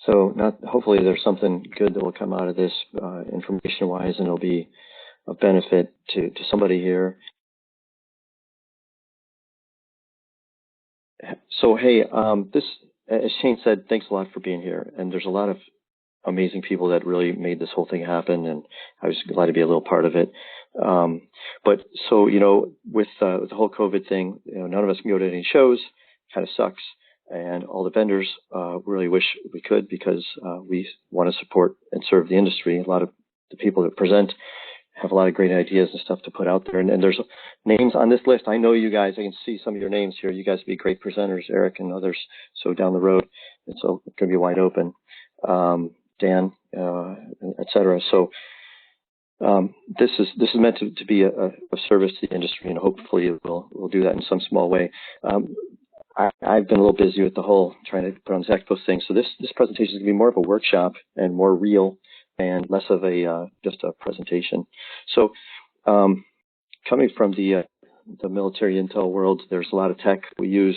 So hopefully there's something good that will come out of this information-wise, and it'll be of benefit to somebody here. So, hey, this, as Shane said, thanks a lot for being here. And there's a lot of amazing people that really made this whole thing happen, and I was glad to be a little part of it. But so, with the whole COVID thing, none of us can go to any shows. Kind of sucks. And all the vendors really wish we could, because we want to support and serve the industry. A lot of the people that present have a lot of great ideas and stuff to put out there. And there's names on this list. I know you guys. I can see some of your names here. You guys would be great presenters, Eric and others. So down the road, it's going to be wide open. Dan, et cetera. So this is meant to be a service to the industry, and hopefully we'll do that in some small way. I've been a little busy with the whole trying to put on this Expo thing. So this presentation is going to be more of a workshop and more real, and less of a just a presentation. So coming from the military intel world, there's a lot of tech we use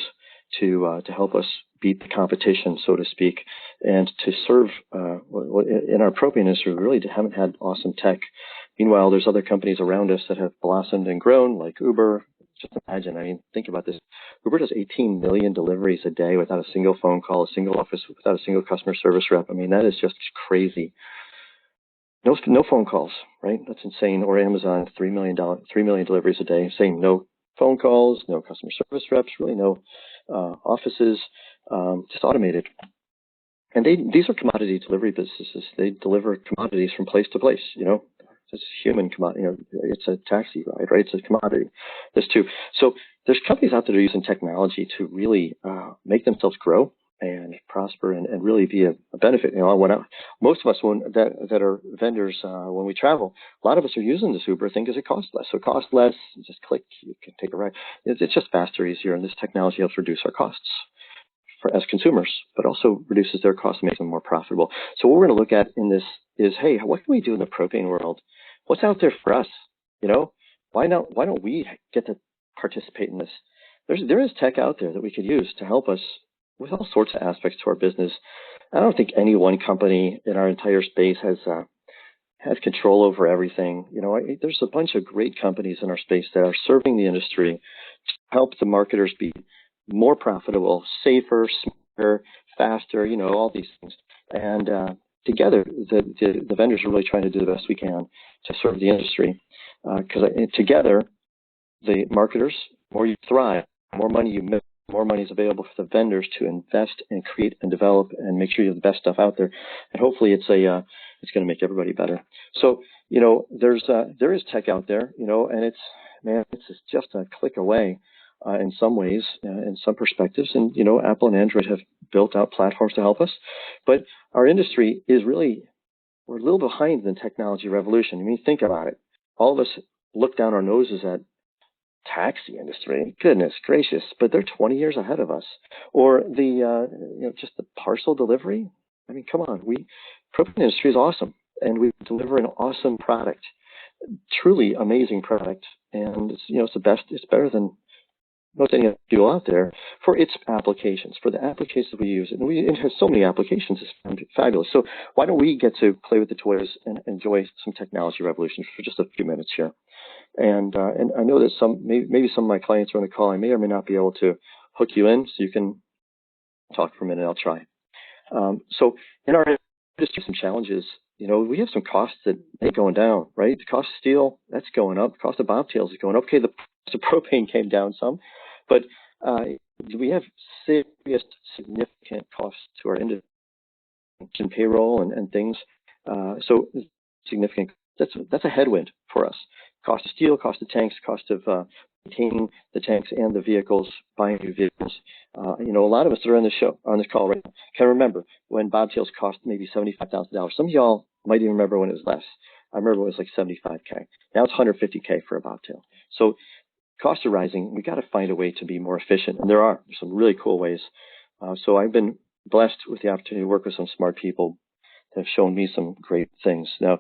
to help us beat the competition, so to speak, and to serve in our propane industry. We really haven't had awesome tech. Meanwhile, there's other companies around us that have blossomed and grown, like Uber. Just imagine, I mean, think about this. Uber does 18 million deliveries a day without a single phone call, a single office, without a single customer service rep. I mean, that is just crazy. No phone calls, right? That's insane. Or Amazon, 3 million deliveries a day, saying no phone calls, no customer service reps, really no offices, just automated. And these are commodity delivery businesses. They deliver commodities from place to place, It's human commodity, it's a taxi ride, right? It's a commodity. There's two. So there's companies out there that are using technology to really make themselves grow and prosper and really be a benefit. Most of us that are vendors, when we travel, a lot of us are using this Uber thing because it costs less. So it costs less, you just click, you can take a ride. It's just faster, easier, and this technology helps reduce our costs as consumers, but also reduces their costs and makes them more profitable. So what we're going to look at in this is, hey, what can we do in the propane world? What's out there for us? Why don't we get to participate in this? There is tech out there that we could use to help us with all sorts of aspects to our business. I don't think any one company in our entire space has control over everything. There's a bunch of great companies in our space that are serving the industry to help the marketers be more profitable, safer, smarter, faster, all these things. And together, the vendors are really trying to do the best we can to serve the industry. Because together, the marketers, the more you thrive, the more money you make, more money is available for the vendors to invest and create and develop and make sure you have the best stuff out there. And hopefully it's going to make everybody better. So, there is tech out there, and it's just a click away in some ways, in some perspectives. And, Apple and Android have built out platforms to help us. But our industry is really, we're a little behind the technology revolution. I mean, think about it. All of us look down our noses at taxi industry, goodness gracious, but they're 20 years ahead of us. Or the just the parcel delivery. I mean, come on, propane industry is awesome, and we deliver an awesome product, truly amazing product, and it's the best. It's better than most any other deal out there for its applications, for the applications we use, and it has so many applications. It's fabulous. So why don't we get to play with the toys and enjoy some technology revolution for just a few minutes here? And I know that maybe some of my clients are on the call. I may or may not be able to hook you in, so you can talk for a minute. I'll try. So in our industry, some challenges. We have some costs that are going down, right? The cost of steel, that's going up. The cost of bobtails is going up. Okay, the cost of propane came down some, but we have serious, significant costs to our industry, payroll and things. So significant. That's a headwind for us. Cost of steel, cost of tanks, cost of maintaining the tanks and the vehicles, buying new vehicles. A lot of us that are on this call right now can remember when bobtails cost maybe $75,000. Some of y'all might even remember when it was less. I remember it was like $75K. Now it's $150K for a bobtail. So costs are rising. We got to find a way to be more efficient, and there's some really cool ways. So I've been blessed with the opportunity to work with some smart people that have shown me some great things. Now,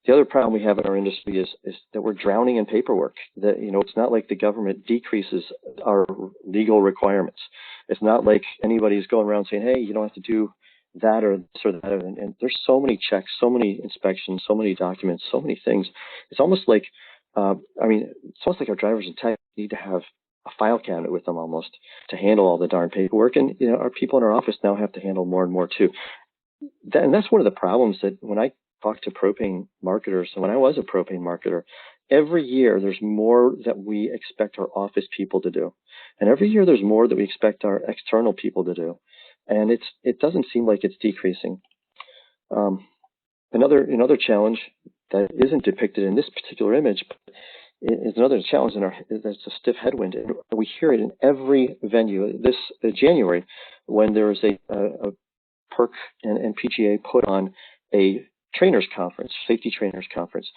the other problem we have in our industry is that we're drowning in paperwork. That it's not like the government decreases our legal requirements. It's not like anybody's going around saying, "Hey, you don't have to do that or this or that. And there's so many checks, so many inspections, so many documents, so many things. It's almost like, it's almost like our drivers and tech need to have a file cabinet with them almost to handle all the darn paperwork. And, our people in our office now have to handle more and more too. And that's one of the problems that when I talk to propane marketers, and when I was a propane marketer, every year there's more that we expect our office people to do. And every year there's more that we expect our external people to do. And it doesn't seem like it's decreasing. Another challenge that isn't depicted in this particular image, but is another challenge that's a stiff headwind. And we hear it in every venue. This January, when there was a PERC and PGA put on a trainers conference, safety trainers conference,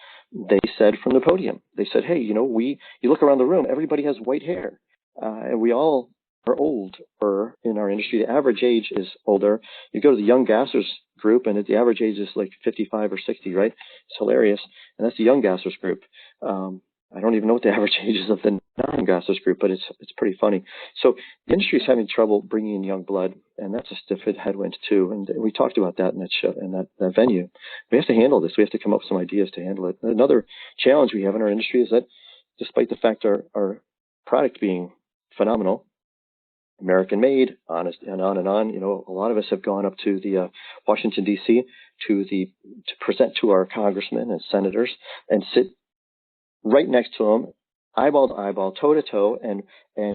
they said from the podium, they said, hey, you look around the room, everybody has white hair, and we all are old, or in our industry, the average age is older. You go to the young gassers group, and the average age is like 55 or 60, right? It's hilarious. And that's the young gassers group. I don't even know what the average age is of the non-gassers group, but it's pretty funny. So the industry is having trouble bringing in young blood, and that's a stiff headwind too. And we talked about that in that show, in that venue. We have to handle this. We have to come up with some ideas to handle it. Another challenge we have in our industry is that despite the fact our product being phenomenal, American made, honest, and on and on. A lot of us have gone up to the Washington D.C. to present to our congressmen and senators and sit right next to them, eyeball to eyeball, toe to toe, and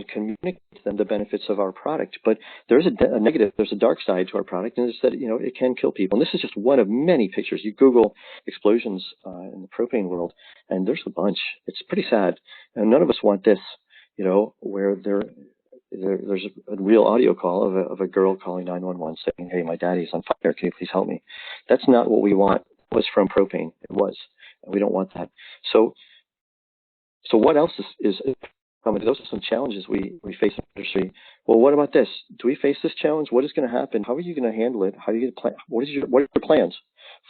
communicate to them the benefits of our product. But there's a negative, there's a dark side to our product, and it's that it can kill people. And this is just one of many pictures. You Google explosions in the propane world, and there's a bunch. It's pretty sad, and none of us want this. Where there's a real audio call of a girl calling 911 saying, hey, my daddy's on fire. Can you please help me? That's not what we want. It was from propane. It was. And we don't want that. So what else is coming? Those are some challenges we face in the industry. Well, what about this? Do we face this challenge? What is going to happen? How are you going to handle it? How are you going to plan? What are your plans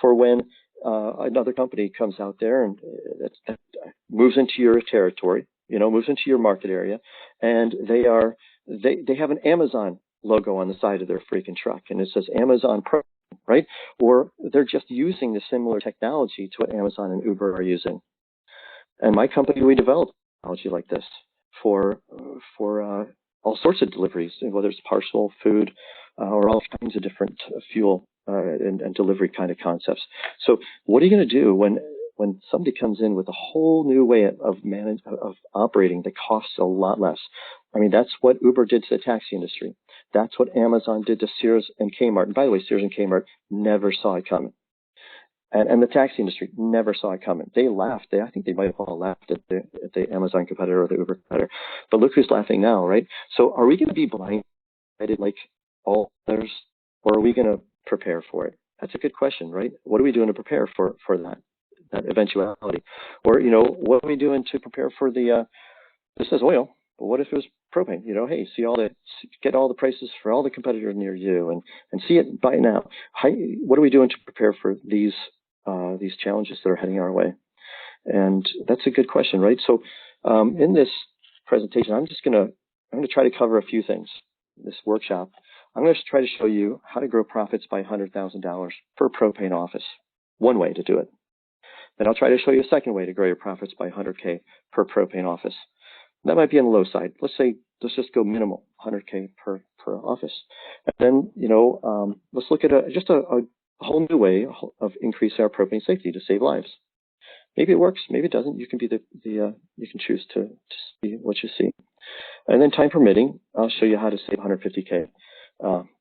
for when another company comes out there and that moves into your territory, moves into your market area, and they have an Amazon logo on the side of their freaking truck, and it says Amazon Pro, right? Or they're just using the similar technology to what Amazon and Uber are using. And my company, we developed technology like this for all sorts of deliveries, whether it's parcel, food, or all kinds of different fuel and delivery kind of concepts. So what are you going to do when somebody comes in with a whole new way of operating that costs a lot less? I mean, that's what Uber did to the taxi industry. That's what Amazon did to Sears and Kmart. And by the way, Sears and Kmart never saw it coming. And the taxi industry never saw it coming. They laughed. I think they might have all laughed at the Amazon competitor or the Uber competitor. But look who's laughing now, right? So are we going to be blindsided like all others, or are we going to prepare for it? That's a good question, right? What are we doing to prepare for that eventuality? Or, what are we doing to prepare for this is oil, but what if it was propane? Hey, get all the prices for all the competitors near you and see it by now. What are we doing to prepare for these challenges that are heading our way? And that's a good question, right? So in this presentation, I'm going to try to cover a few things. This workshop, I'm going to try to show you how to grow profits by $100,000 per propane office. One way to do it. Then I'll try to show you a second way to grow your profits by $100K per propane office. That might be on the low side. Let's just go minimal, $100K per office. And then, let's look at a whole new way of increasing our propane safety to save lives. Maybe it works, maybe it doesn't. You can be you can choose to see what you see. And then time permitting, I'll show you how to save $150K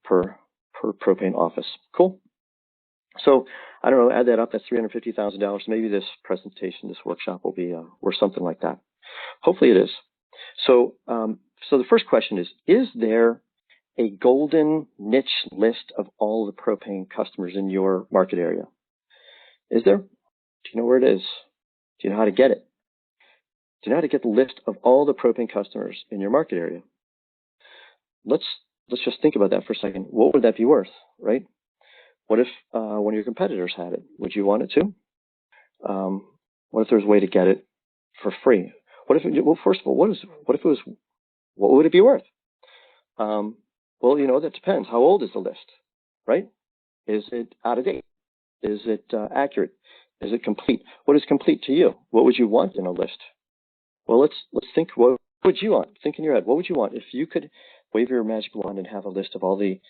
per propane office. Cool. So I don't know, add that up, that's $350,000. Maybe this presentation, this workshop will be worth something like that. Hopefully it is. So the first question is there a golden niche list of all the propane customers in your market area? Is there? Do you know where it is? Do you know how to get it? Do you know how to get the list of all the propane customers in your market area? Let's just think about that for a second. What would that be worth, right? What if one of your competitors had it? Would you want it too? What if there's a way to get it for free? First of all, what would it be worth? Well, that depends. How old is the list, right? Is it out of date? Is it accurate? Is it complete? What is complete to you? What would you want in a list? Well, let's think. What would you want? Think in your head. What would you want if you could wave your magic wand and have a list of all the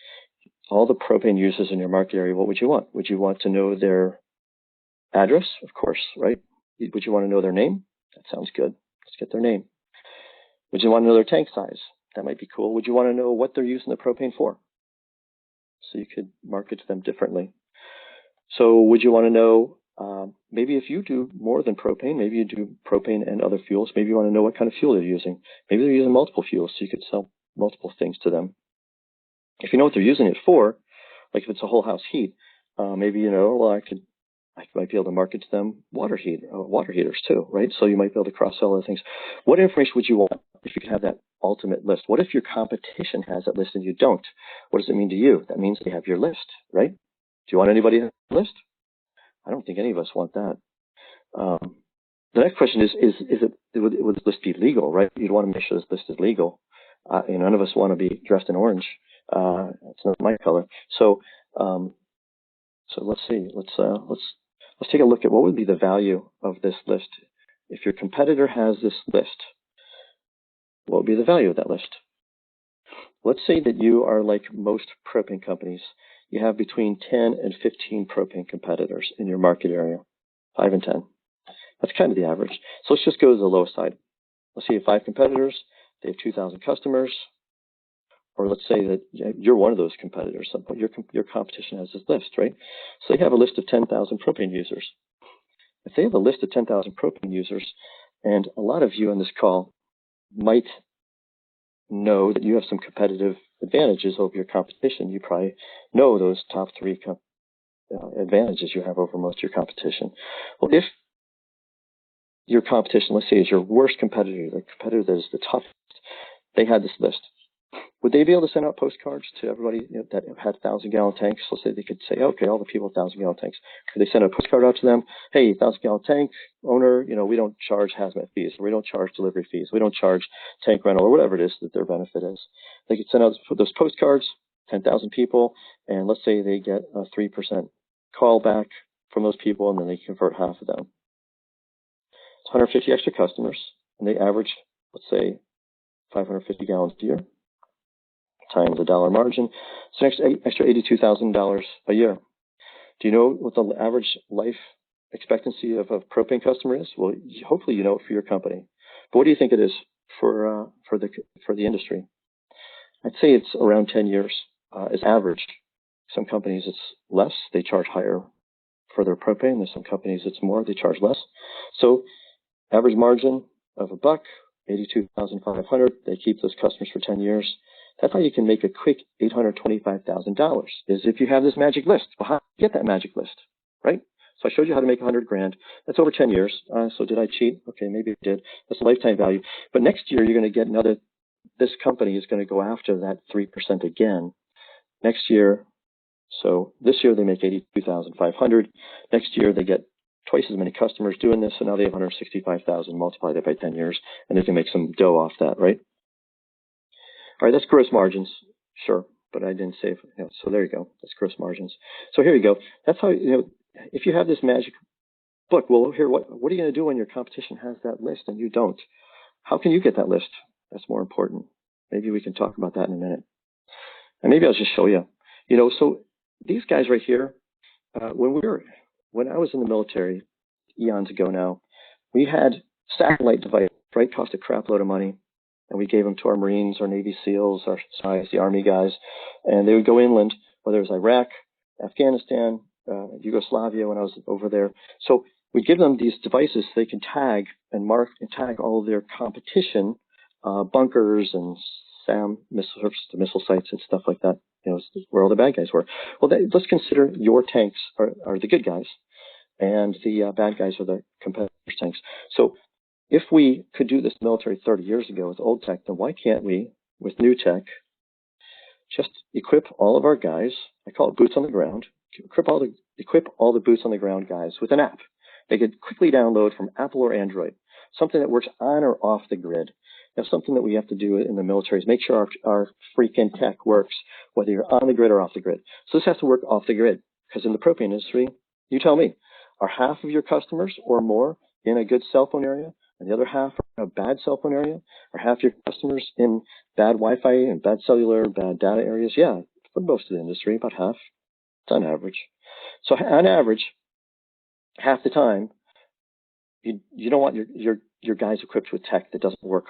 propane users in your market area? What would you want? Would you want to know their address? Of course, right? Would you want to know their name? That sounds good. Let's get their name. Would you want to know their tank size? That might be cool. Would you want to know what they're using the propane for? So you could market to them differently. So would you want to know, maybe if you do more than propane, maybe you do propane and other fuels, maybe you want to know what kind of fuel they're using. Maybe they're using multiple fuels, so you could sell multiple things to them. If you know what they're using it for, like if it's a whole house heat, maybe you know, well, I might be able to market to them water heaters too, right? So you might be able to cross-sell other things. What information would you want if you could have that ultimate list? What if your competition has that list and you don't? What does it mean to you? That means they have your list, right? Do you want anybody to have the list? I don't think any of us want that. The next question is would this list be legal, right? You'd want to make sure this list is legal. None of us want to be dressed in orange. It's not my color. So let's see. Let's take a look at what would be the value of this list. If your competitor has this list, what would be the value of that list? Let's say that you are like most propane companies. You have between 10 and 15 propane competitors in your market area, 5 and 10. That's kind of the average. So let's just go to the lowest side. Let's say you have 5 competitors. They have 2,000 customers. Or let's say that you're one of those competitors. Your competition has this list, right? So they have a list of 10,000 propane users. If they have a list of 10,000 propane users, and a lot of you on this call might know that you have some competitive advantages over your competition. You probably know those top 3 advantages you have over most of your competition. Well, if your competition, let's say, is your worst competitor, the competitor that is the toughest, they had this list. Would they be able to send out postcards to everybody that had 1,000-gallon tanks? Let's say they could say, okay, all the people with 1,000-gallon tanks. Could they send a postcard out to them? Hey, 1,000-gallon tank owner, we don't charge hazmat fees, or we don't charge delivery fees, we don't charge tank rental, or whatever it is that their benefit is. They could send out those postcards, 10,000 people, and let's say they get a 3% call back from those people, and then they convert half of them. It's 150 extra customers, and they average, let's say, 550 gallons a year, times a dollar margin. It's an extra $82,000 a year. Do you know what the average life expectancy of a propane customer is? Well, hopefully you know it for your company. But what do you think it is for the industry? I'd say it's around 10 years as average. Some companies it's less; they charge higher for their propane. There's some companies it's more; they charge less. So average margin of $1, $82,500. They keep those customers for 10 years. That's how you can make a quick $825,000, is if you have this magic list. Well, how do you get that magic list, right? So I showed you how to make $100,000. That's over 10 years. So did I cheat? Okay, maybe I did. That's a lifetime value. But next year, you're going to get this company is going to go after that 3% again. Next year, so this year they make $82,500. Next year, they get twice as many customers doing this, so now they have $165,000, multiply that by 10 years, and they can make some dough off that, right? All right, that's gross margins, sure, but I didn't say, so there you go, that's gross margins. So here you go. That's how, if you have this magic book, well, here, what are you going to do when your competition has that list and you don't? How can you get that list? That's more important. Maybe we can talk about that in a minute. And maybe I'll just show you. So these guys right here, when I was in the military eons ago now, we had satellite devices, right? Cost a crap load of money. And we gave them to our Marines, our Navy SEALs, our SIs, the Army guys. And they would go inland, whether it was Iraq, Afghanistan, Yugoslavia when I was over there. So we give them these devices so they can tag and mark and tag all of their competition, bunkers and SAM missile sites and stuff like that, where all the bad guys were. Well, let's consider your tanks are the good guys, and the bad guys are the competitors' tanks. So if we could do this military 30 years ago with old tech, then why can't we, with new tech, just equip all of our guys, I call it boots on the ground, equip all the boots on the ground guys with an app. They could quickly download from Apple or Android, something that works on or off the grid. Now, something that we have to do in the military is make sure our freaking tech works, whether you're on the grid or off the grid. So this has to work off the grid, because in the propane industry, you tell me, are half of your customers or more in a good cell phone area, and the other half are in a bad cell phone area? Are half your customers in bad Wi-Fi and bad cellular, bad data areas? Yeah, for most of the industry, about half. It's on average. So on average, half the time, you don't want your guys equipped with tech that doesn't work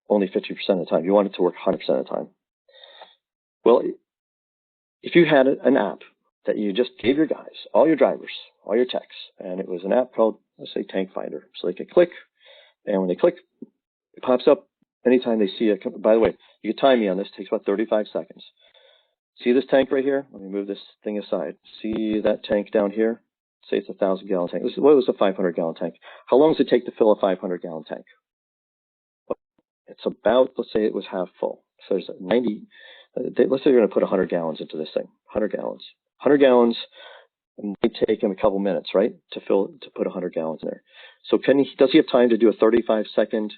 only 50% of the time. You want it to work 100% of the time. Well, if you had an app that you just gave your guys, all your drivers, all your techs, and it was an app called, let's say, Tank Finder, so they could click, and when they click, it pops up anytime they see it. By the way, you can time me on this. It takes about 35 seconds. See this tank right here? Let me move this thing aside. See that tank down here? Say it's a 1,000-gallon tank. What was a 500-gallon tank? How long does it take to fill a 500-gallon tank? Well, it's about, let's say it was half full. So there's 90, let's say you're going to put 100 gallons into this thing. 100 gallons. 100 gallons might take him a couple minutes, right, to put 100 gallons in there. So does he have time to do a 35-second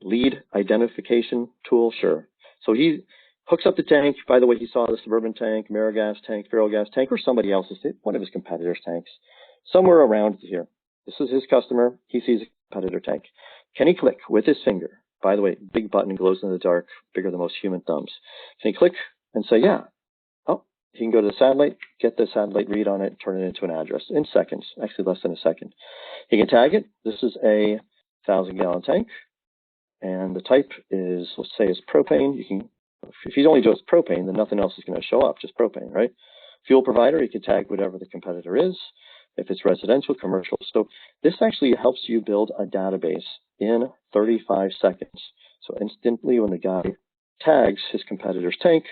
lead identification tool? Sure. So he hooks up the tank. By the way, he saw the Suburban tank, Amerigas tank, Ferrellgas tank, or somebody else's, one of his competitors' tanks, somewhere around here. This is his customer. He sees a competitor tank. Can he click with his finger? By the way, big button, glows in the dark, bigger than most human thumbs. Can he click and say, yeah? Oh, he can go to the satellite, get the satellite read on it, turn it into an address in seconds, actually less than a second. He can tag it. This is a 1,000-gallon tank, and the type is, let's say, is propane. You can, if he only does propane, then nothing else is going to show up, just propane, right? Fuel provider, you can tag whatever the competitor is. If it's residential, commercial. So this actually helps you build a database in 35 seconds. So instantly when the guy tags his competitor's tank,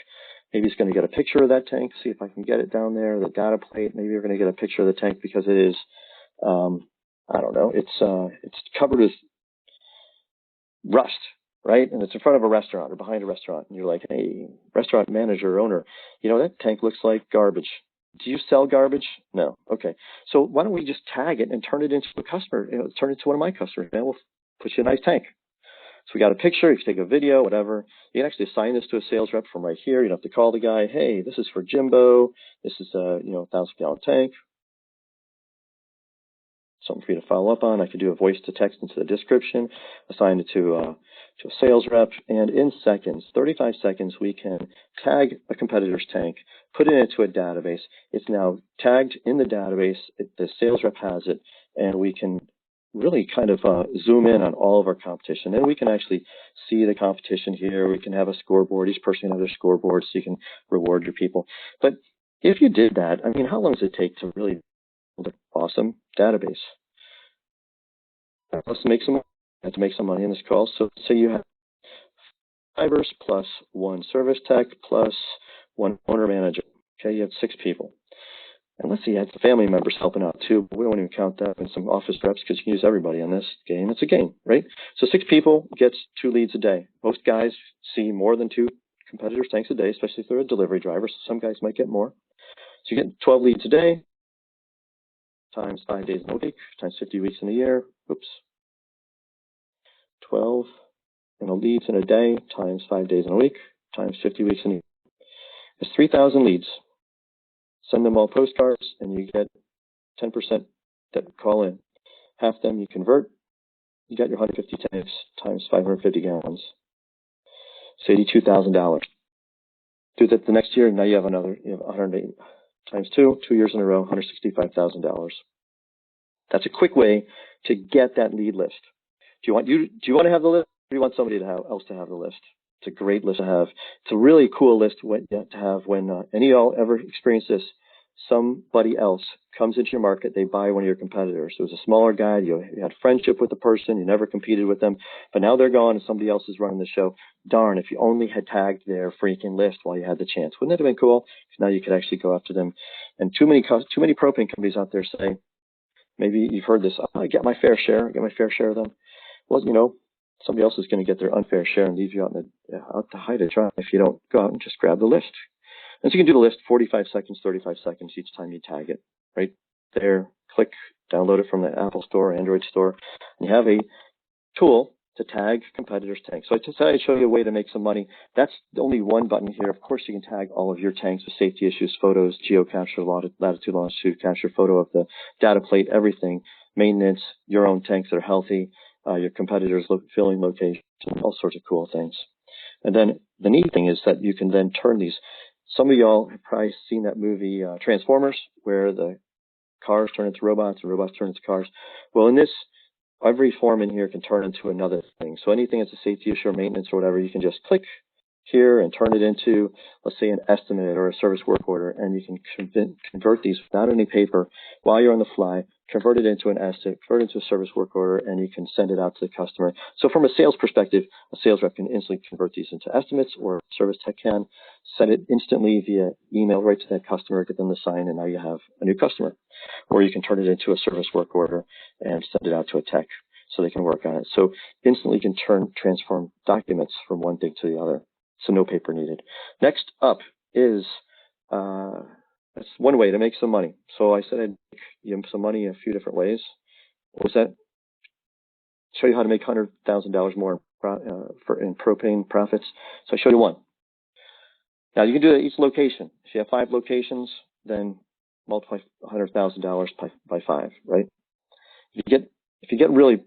maybe he's going to get a picture of that tank. See if I can get it down there, the data plate. Maybe you're going to get a picture of the tank because it is, I don't know, it's covered with rust, right? And it's in front of a restaurant or behind a restaurant. And you're like, hey, restaurant manager or owner, you know, that tank looks like garbage. Do you sell garbage? No. Okay. So why don't we just tag it and turn it into a customer, turn it to one of my customers, and we'll put you a nice tank. So we got a picture, you can take a video, whatever. You can actually assign this to a sales rep from right here. You don't have to call the guy, hey, this is for Jimbo. This is a 1,000-gallon tank. Something for you to follow up on. I could do a voice to text into the description, assign it to a sales rep, and in seconds, 35 seconds, we can tag a competitor's tank, put it into a database. It's now tagged in the database. The sales rep has it, and we can really kind of zoom in on all of our competition. And we can actually see the competition here. We can have a scoreboard. Each person can have their scoreboard, so you can reward your people. But if you did that, I mean, how long does it take to really build an awesome database? Let's make some money. I have to make some money in this call. So you have drivers plus one service tech plus one owner manager. Okay, you have 6 people. And let's see, you had some family members helping out too. But we don't even count that, and some office reps, because you can use everybody in this game. It's a game, right? So 6 people gets 2 leads a day. Most guys see more than 2 competitors' tanks a day, especially if they're a delivery driver. So some guys might get more. So you get 12 leads a day times 5 days in a week times 50 weeks in a year. Oops. 12 leads in a day times 5 days in a week times 50 weeks in a year. It's 3,000 leads. Send them all postcards, and you get 10% that call in. Half them you convert. You got your 150 tanks times 550 gallons. It's $82,000. Do that the next year, and now you have 108 times 2 years in a row, $165,000. That's a quick way to get that lead list. Do you want to have the list, or do you want somebody else to have the list? It's a great list to have. It's a really cool list to have when any of y'all ever experience this. Somebody else comes into your market, they buy one of your competitors. It was a smaller guy, you had friendship with the person, you never competed with them, but now they're gone and somebody else is running the show. Darn, if you only had tagged their freaking list while you had the chance. Wouldn't that have been cool? Because now you could actually go after them. And too many propane companies out there say, maybe you've heard this, I get my fair share of them. Well, somebody else is going to get their unfair share and leave you out to high to dry if you don't go out and just grab the list. And so you can do the list 45 seconds, 35 seconds each time you tag it. Right there, click, download it from the Apple Store, Android Store, and you have a tool to tag competitors' tanks. So I decided I'd show you a way to make some money. That's only one button here. Of course, you can tag all of your tanks with safety issues, photos, geocapture, latitude, longitude, capture photo of the data plate, everything, maintenance, your own tanks that are healthy, your competitors' filling location, all sorts of cool things. And then the neat thing is that you can then turn these. Some of y'all have probably seen that movie Transformers, where the cars turn into robots and robots turn into cars. Well, in this, every form in here can turn into another thing. So anything that's a safety issue or maintenance or whatever, you can just click here and turn it into, let's say, an estimate or a service work order, and you can convert these without any paper while you're on the fly, convert it into an estimate, convert it into a service work order, and you can send it out to the customer. So from a sales perspective, a sales rep can instantly convert these into estimates, or a service tech can send it instantly via email right to that customer, get them to sign, and now you have a new customer. Or you can turn it into a service work order and send it out to a tech so they can work on it. So instantly you can transform documents from one thing to the other. So no paper needed. Next up is, that's one way to make some money. So I said I'd make you some money in a few different ways. What was that? Show you how to make $100,000 more in propane profits. So I showed you one. Now you can do it at each location. If you have 5 locations, then multiply $100,000 by 5, right? If you get really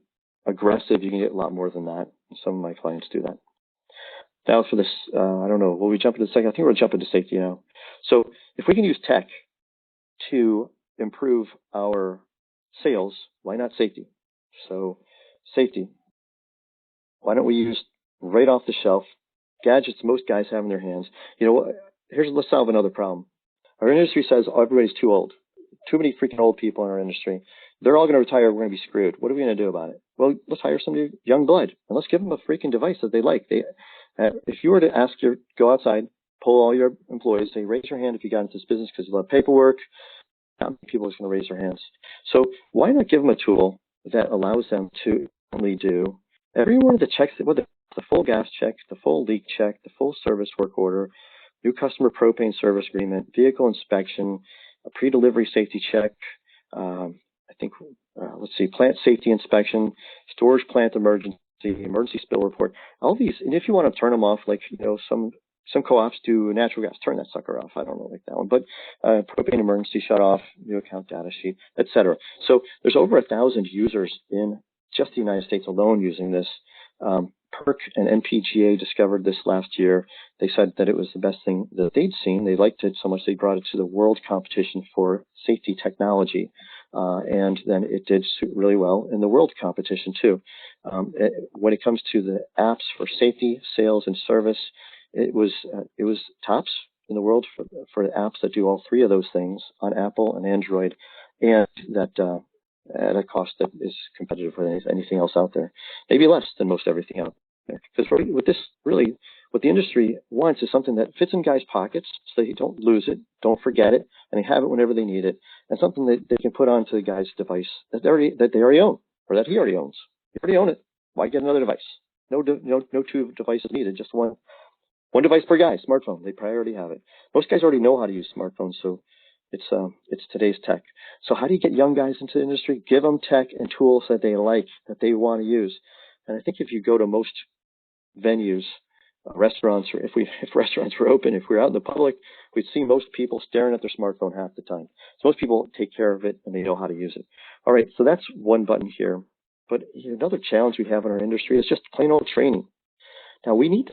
aggressive, you can get a lot more than that. Some of my clients do that. Now for this, I don't know, will we jump into second? I think we'll jump into safety now. So if we can use tech to improve our sales, why not safety? So safety, why don't we use right off the shelf gadgets most guys have in their hands? You know, let's solve another problem. Our industry says everybody's too old. Too many freaking old people in our industry. They're all going to retire. We're going to be screwed. What are we going to do about it? Well, let's hire some young blood and let's give them a freaking device that they like. If you were to go outside, poll all your employees, say, raise your hand if you got into this business because you love paperwork. Not many people are going to raise their hands. So why not give them a tool that allows them to only do every one of the checks, the full gas check, the full leak check, the full service work order, new customer propane service agreement, vehicle inspection, a pre-delivery safety check, plant safety inspection, storage plant emergency spill report, all these. And if you want to turn them off, like, some co-ops do natural gas, turn that sucker off. I don't know, like that one, but propane emergency shut off, new account data sheet, etc. So there's over 1,000 users in just the United States alone using this. PERC and NPGA discovered this last year. They said that it was the best thing that they'd seen. They liked it so much they brought it to the world competition for safety technology. And then it did really well in the world competition too. When it comes to the apps for safety, sales, and service, it was tops in the world for apps that do all 3 of those things on Apple and Android, and that at a cost that is competitive with anything else out there, maybe less than most everything out there. Because with this, really, what the industry wants is something that fits in guys' pockets so they don't lose it, don't forget it, and they have it whenever they need it, and something that they can put onto the guy's device that they already own, or that he already owns. You already own it. Why get another device? No 2 devices needed, just one device per guy, smartphone. They probably already have it. Most guys already know how to use smartphones, so it's today's tech. So how do you get young guys into the industry? Give them tech and tools that they like, that they want to use. And I think if you go to most venues, restaurants, or if restaurants were open, if we were out in the public, we'd see most people staring at their smartphone half the time. So most people take care of it and they know how to use it. All right, so that's one button here. But another challenge we have in our industry is just plain old training. Now we need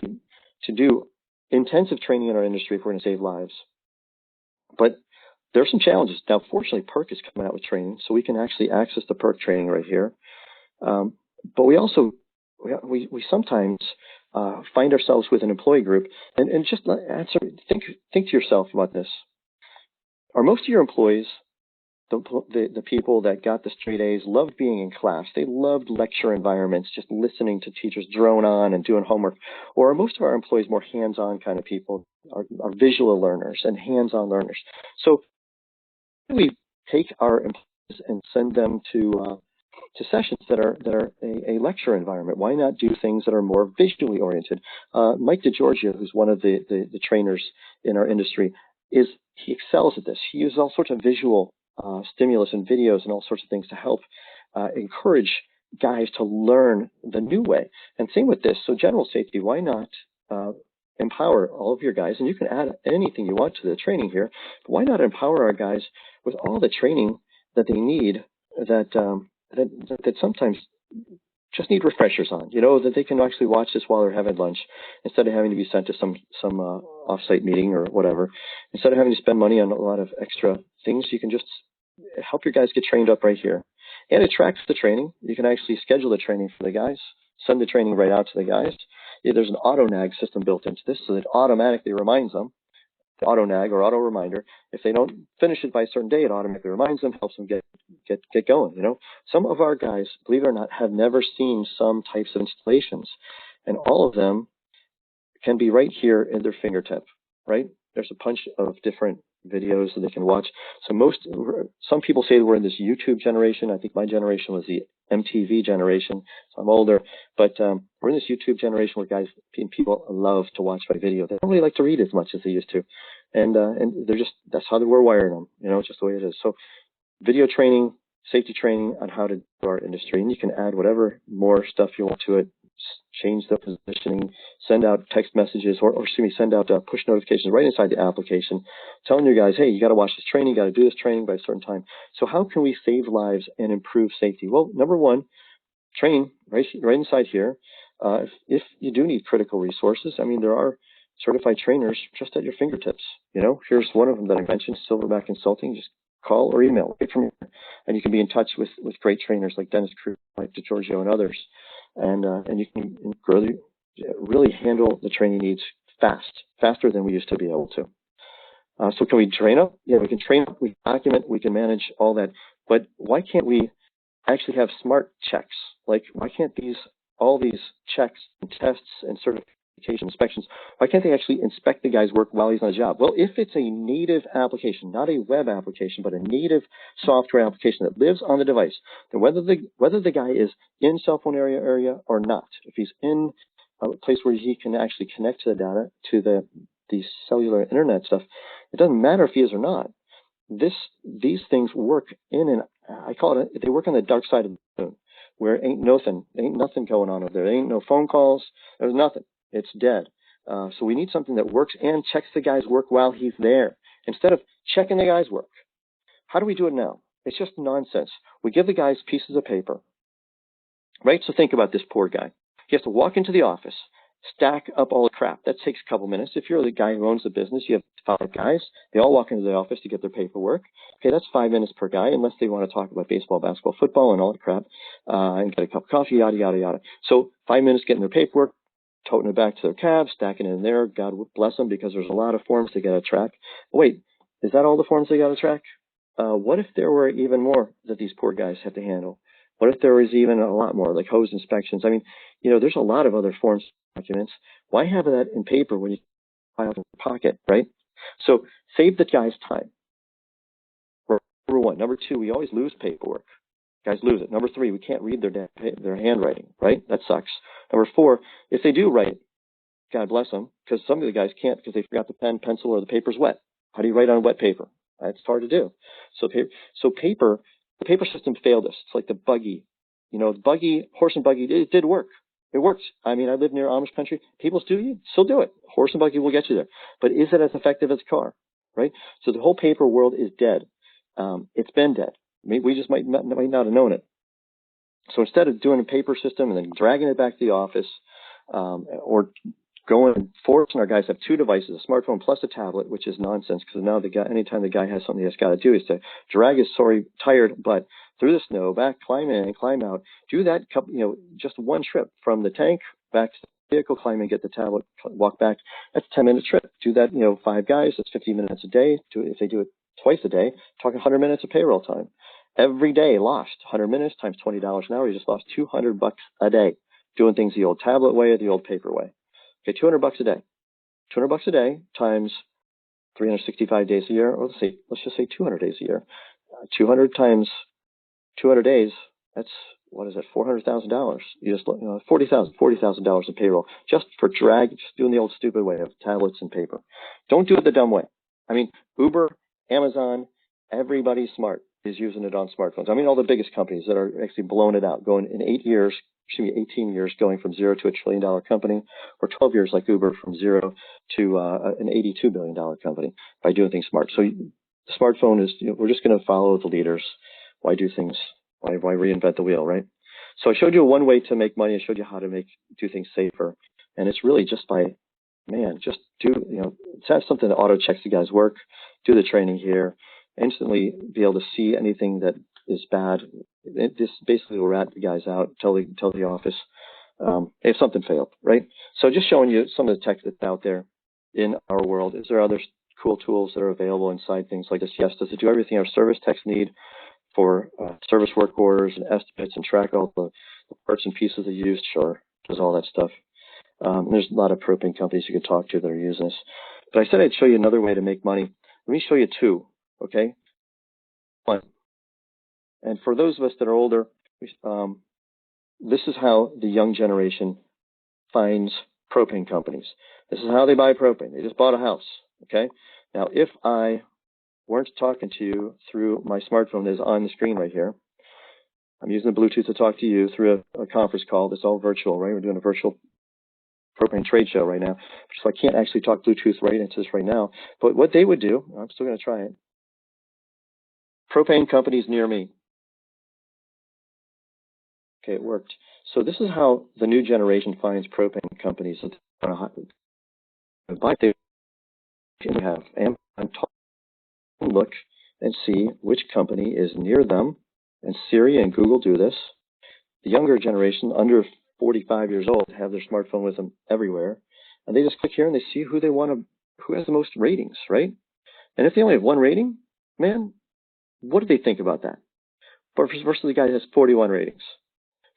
to do intensive training in our industry if we're going to save lives. But there are some challenges. Now, fortunately, PERC is coming out with training, so we can actually access the PERC training right here. But we also, we sometimes find ourselves with an employee group, and just think to yourself about this. Are most of your employees, the people that got the straight A's, loved being in class? They loved lecture environments, just listening to teachers drone on and doing homework. Or are most of our employees more hands-on kind of people, are visual learners and hands-on learners? So we take our employees and send them to sessions that are a lecture environment. Why not do things that are more visually oriented? Mike DeGiorgio, who's one of the trainers in our industry, he excels at this. He uses all sorts of visual stimulus and videos and all sorts of things to help encourage guys to learn the new way. And same with this. So general safety, why not empower all of your guys? And you can add anything you want to the training here. But why not empower our guys with all the training that they need that sometimes just need refreshers on, that they can actually watch this while they're having lunch instead of having to be sent to some off-site meeting or whatever. Instead of having to spend money on a lot of extra things, you can just help your guys get trained up right here. And it tracks the training. You can actually schedule the training for the guys, send the training right out to the guys. There's an auto nag system built into this so that it automatically reminds them, the auto nag or auto reminder. If they don't finish it by a certain day, it automatically reminds them, helps them get going. Some of our guys, believe it or not, have never seen some types of installations, and all of them can be right here in their fingertip, right? There's a bunch of different videos that they can watch. So some people say we're in this YouTube generation. I think my generation was the MTV generation. So I'm older, but we're in this YouTube generation where guys and people love to watch by video. They don't really like to read as much as they used to, and that's how we're wiring them. It's just the way it is. So video training, safety training on how to do our industry, and you can add whatever more stuff you want to it. Change the positioning, send out text messages, or send out push notifications right inside the application, telling your guys, hey, you got to watch this training, you got to do this training by a certain time. So how can we save lives and improve safety? Well, number one, train right inside here. If you do need critical resources, there are certified trainers just at your fingertips. Here's one of them that I mentioned, Silverback Consulting. Just call or email right from here, and you can be in touch with great trainers like Dennis Cruz, like DeGiorgio, and others. And you can really handle the training needs faster than we used to be able to. So can we train up? Yeah, we can train up, we document, we can manage all that. But why can't we actually have smart checks? Like, why can't all these checks and tests and certification inspections, why can't they actually inspect the guy's work while he's on the job? Well, if it's a native application, not a web application, but a native software application that lives on the device, then whether the guy is in cell phone area or not, if he's in a place where he can actually connect to the data, to the cellular internet stuff, it doesn't matter if he is or not. These things work I call it, they work on the dark side of the moon, where ain't nothing going on over there. There ain't no phone calls. There's nothing. It's dead. So we need something that works and checks the guy's work while he's there, instead of checking the guy's work. How do we do it now? It's just nonsense. We give the guys pieces of paper, right? So think about this poor guy. He has to walk into the office, stack up all the crap. That takes a couple minutes. If you're the guy who owns the business, you have 5 guys. They all walk into the office to get their paperwork. Okay, that's 5 minutes per guy, unless they want to talk about baseball, basketball, football, and all that crap, and get a cup of coffee, yada, yada, yada. So 5 minutes getting their paperwork, toting it back to their cab, stacking it in there. God bless them, because there's a lot of forms they got to track. Wait, is that all the forms they got to track? What if there were even more that these poor guys have to handle? What if there was even a lot more, like hose inspections? There's a lot of other forms, documents. Why have that in paper when you file in your pocket, right? So save the guy's time. Number one. Number two, we always lose paperwork. Guys lose it. Number three, we can't read their handwriting, right? That sucks. Number four, if they do write, God bless them, because some of the guys can't because they forgot the pen, pencil, or the paper's wet. How do you write on wet paper? That's hard to do. The paper system failed us. It's like the buggy. The horse and buggy, it did work. It worked. I live near Amish country. People still do it. Horse and buggy will get you there. But is it as effective as a car, right? So the whole paper world is dead. It's been dead. Maybe we just might not have known it. So instead of doing a paper system and then dragging it back to the office, or going and forcing our guys to have 2 devices, a smartphone plus a tablet, which is nonsense, because now anytime the guy has something he's got to do is to drag his tired butt through the snow, back, climb in and climb out, do that just one trip from the tank back to the vehicle, climb in, get the tablet, walk back. That's a 10-minute trip. Do that, 5 guys, that's 15 minutes a day. If they do it twice a day, talking 100 minutes of payroll time. Every day lost 100 minutes times $20 an hour. You just lost $200 a day doing things the old tablet way or the old paper way. Okay, $200 a day. $200 a day times 365 days a year, or let's just say 200 days a year. 200 times 200 days, that's, what is it, $400,000. You just, $40,000 in payroll just for just doing the old stupid way of tablets and paper. Don't do it the dumb way. Uber, Amazon, everybody's smart. using it on smartphones. I mean, all the biggest companies that are actually blowing it out, going in 18 years, going from zero to $1 trillion company, or 12 years like Uber from zero to an $82 billion company by doing things smart. So the smartphone is, we're just going to follow the leaders. Why do things? Why reinvent the wheel, right? So I showed you one way to make money. I showed you how to do things safer. And it's really just by, just do, it's not something that auto checks the guy's work, do the training here, instantly be able to see anything that is bad. This basically will rat the guys out, tell the office if something failed, right? So just showing you some of the tech that's out there in our world. Is there other cool tools that are available inside things like this? Yes. Does it do everything our service techs need for service work orders and estimates and track all the parts and pieces they used? Sure. Does all that stuff. There's a lot of propane companies you could talk to that are using this. But I said I'd show you another way to make money. Let me show you two, okay? One. And for those of us that are older, this is how the young generation finds propane companies. This is how they buy propane. They just bought a house, okay? Now, if I weren't talking to you through my smartphone that is on the screen right here, I'm using the Bluetooth to talk to you through a conference call. It's all virtual, right? We're doing a virtual propane trade show right now. So I can't actually talk Bluetooth right into this right now. But what they would do, I'm still going to try it. Propane companies near me. Okay, it worked. So this is how the new generation finds propane companies that want to buy. They have Amazon, look and see which company is near them. And Siri and Google do this. The younger generation, under 45 years old, have their smartphone with them everywhere. And they just click here and they see who has the most ratings, right? And if they only have one rating, man, what do they think about that? Versus the guy that has 41 ratings.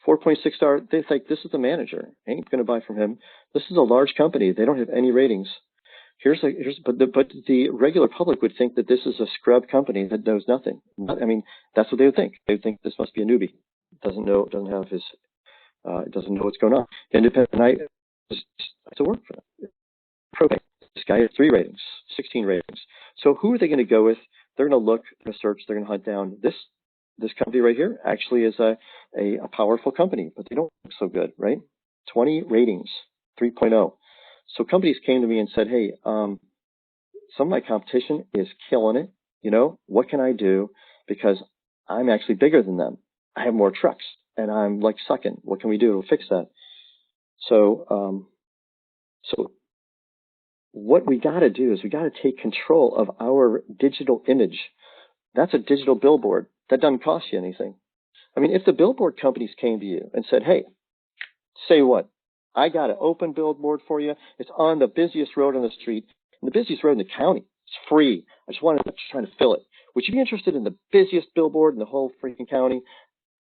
4.6 star, they think this is the manager. Ain't going to buy from him. This is a large company. They don't have any ratings. But the regular public would think that this is a scrub company that knows nothing. I mean, that's what they would think. They would think this must be a newbie. Doesn't know what's going on. Independent, to work for them. Propane. This guy has 3 ratings, 16 ratings. So who are they going to go with? They're going to look, they're going to search, they're going to hunt down this company right here. Actually is a powerful company, but they don't look so good, right? 20 ratings, 3.0. So companies came to me and said, hey, some of my competition is killing it. What can I do? Because I'm actually bigger than them. I have more trucks and I'm like sucking. What can we do to fix that? So what we got to do is we got to take control of our digital image. That's a digital billboard. That doesn't cost you anything. I mean, if the billboard companies came to you and said, hey, say what? I got an open billboard for you. It's on the busiest road on the street, and the busiest road in the county. It's free. I'm trying to fill it. Would you be interested in the busiest billboard in the whole freaking county?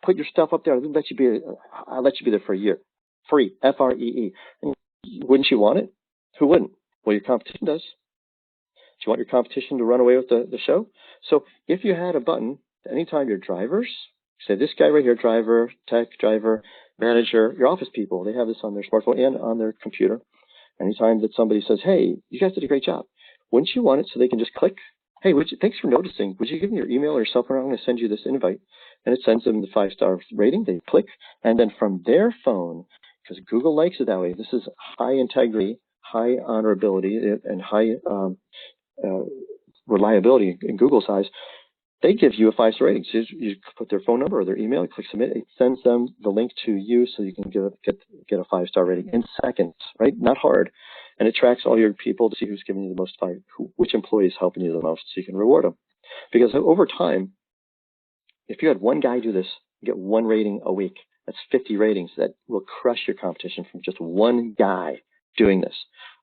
Put your stuff up there. I'll let you be there for a year. Free. Free. And wouldn't you want it? Who wouldn't? Well, your competition does. Do you want your competition to run away with the show? So if you had a button, anytime your drivers, say this guy right here, driver, tech, driver, manager, your office people, they have this on their smartphone and on their computer. Anytime that somebody says, hey, you guys did a great job, wouldn't you want it so they can just click? Hey, thanks for noticing. Would you give me your email or cell phone? I'm going to send you this invite. And it sends them the 5-star rating. They click. And then from their phone, because Google likes it that way, this is high integrity, high honorability, and high reliability in Google's eyes. They give you a 5-star rating. So you put their phone number or their email, click submit. It sends them the link to you so you can get a 5-star rating in seconds, right? Not hard. And it tracks all your people to see who's giving you the most which employee is helping you the most so you can reward them. Because over time, if you had one guy do this, you get 1 rating a week. That's 50 ratings. That will crush your competition from just one guy doing this.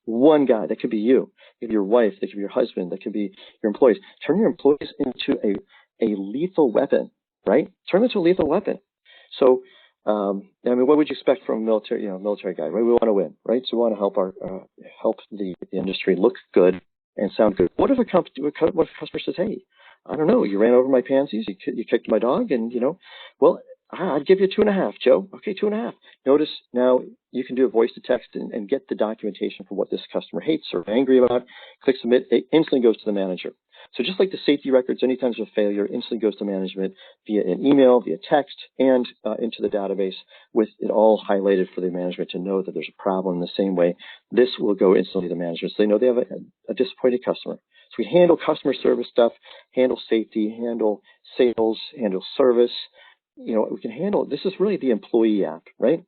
One guy. That could be you. That could be your wife. That could be your husband. That could be your employees. Turn your employees into a lethal weapon, right? Turn them into a lethal weapon. So, I mean, what would you expect from a military guy, right? We want to win, right? So we want to help the industry look good and sound good. What if a customer says, hey, I don't know, you ran over my pansies, you kicked my dog, and well, I'd give you 2.5, Joe. Okay, 2.5. Notice now you can do a voice to text and get the documentation for what this customer hates or angry about. Click submit. It instantly goes to the manager. So just like the safety records, anytime there's a failure, instantly goes to management via an email, via text, and into the database with it all highlighted for the management to know that there's a problem. In the same way, this will go instantly to management so they know they have a disappointed customer. So we handle customer service stuff, handle safety, handle sales, handle service. We can handle, this is really the employee app, right?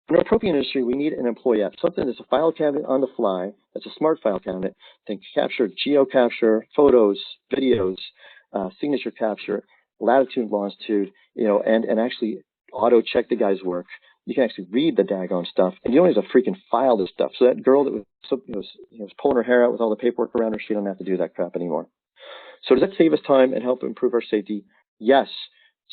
In our propane industry, we need an employee app, something that's a file cabinet on the fly, that's a smart file cabinet, that can capture, geo-capture, photos, videos, signature capture, latitude, longitude, and actually auto-check the guy's work. You can actually read the daggone stuff, and you don't have to freaking file this stuff. So that girl that was pulling her hair out with all the paperwork around her, she don't have to do that crap anymore. So does that save us time and help improve our safety? Yes.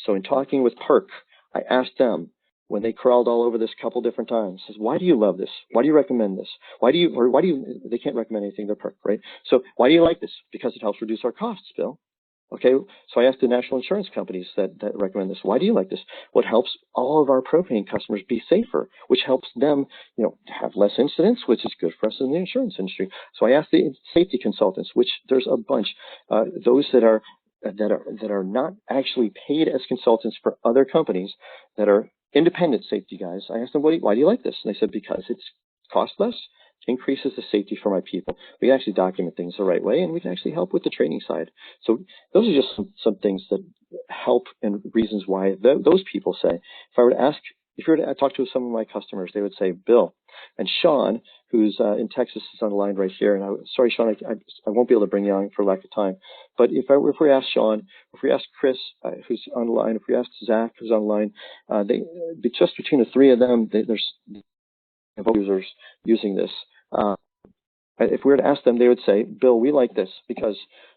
So in talking with PERC, I asked them, when they crawled all over this a couple different times, says, why do you love this? Why do you recommend this? They can't recommend anything, they're PERC, right? So why do you like this? Because it helps reduce our costs, Bill. Okay, so I asked the national insurance companies that recommend this, why do you like this? Well, it helps all of our propane customers be safer, which helps them, have less incidents, which is good for us in the insurance industry. So I asked the safety consultants, which there's a bunch, those that are not actually paid as consultants for other companies, that are independent safety guys. I asked them, why do you like this? And they said, because it's cost less, increases the safety for my people. We can actually document things the right way, and we can actually help with the training side. So those are just some things that help and reasons why those people say. If you were to talk to some of my customers, they would say, Bill, and Sean, who's in Texas, is on the line right here. And sorry, Sean, I won't be able to bring you on for lack of time. But if we ask Sean, if we ask Chris, who's on the line, if we ask Zach, who's on the line, just between the three of them, there's users using this. If we were to ask them, they would say, Bill, we like this because,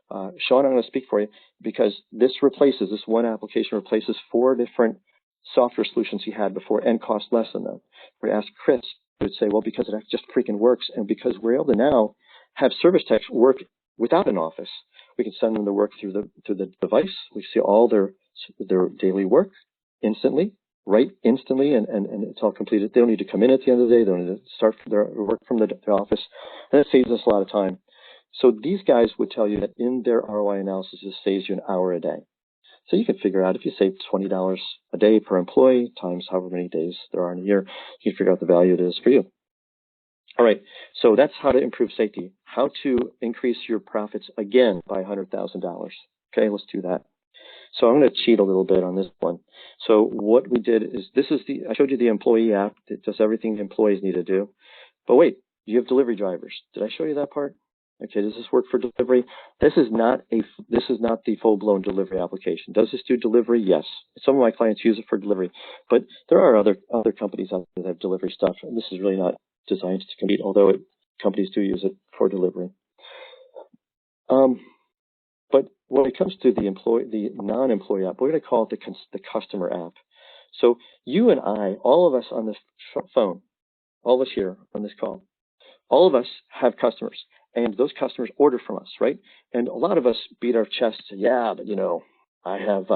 Sean, I'm going to speak for you, because this one application replaces 4 different software solutions he had before and cost less than them. If we ask Chris, he would say, well, because it just freaking works, and because we're able to now have service techs work without an office. We can send them the work through the device. We see all their daily work instantly, instantly, and it's all completed. They don't need to come in at the end of the day. They don't need to start their work from the office. And it saves us a lot of time. So these guys would tell you that in their ROI analysis, it saves you an hour a day. So you can figure out if you save $20 a day per employee times however many days there are in a year, you can figure out the value it is for you. All right, so that's how to improve safety. How to increase your profits again by $100,000. Okay, let's do that. So I'm going to cheat a little bit on this one. So what we did is I showed you the employee app that does everything the employees need to do. But wait, you have delivery drivers. Did I show you that part? Okay, does this work for delivery? This is not the full-blown delivery application. Does this do delivery? Yes. Some of my clients use it for delivery, but there are other companies out there that have delivery stuff, and this is really not designed to compete, although companies do use it for delivery. But when it comes to the non-employee app, we're going to call it the customer app. So you and I, all of us on this phone, all of us here on this call, all of us have customers, and those customers order from us, right? And a lot of us beat our chests and, yeah, but I have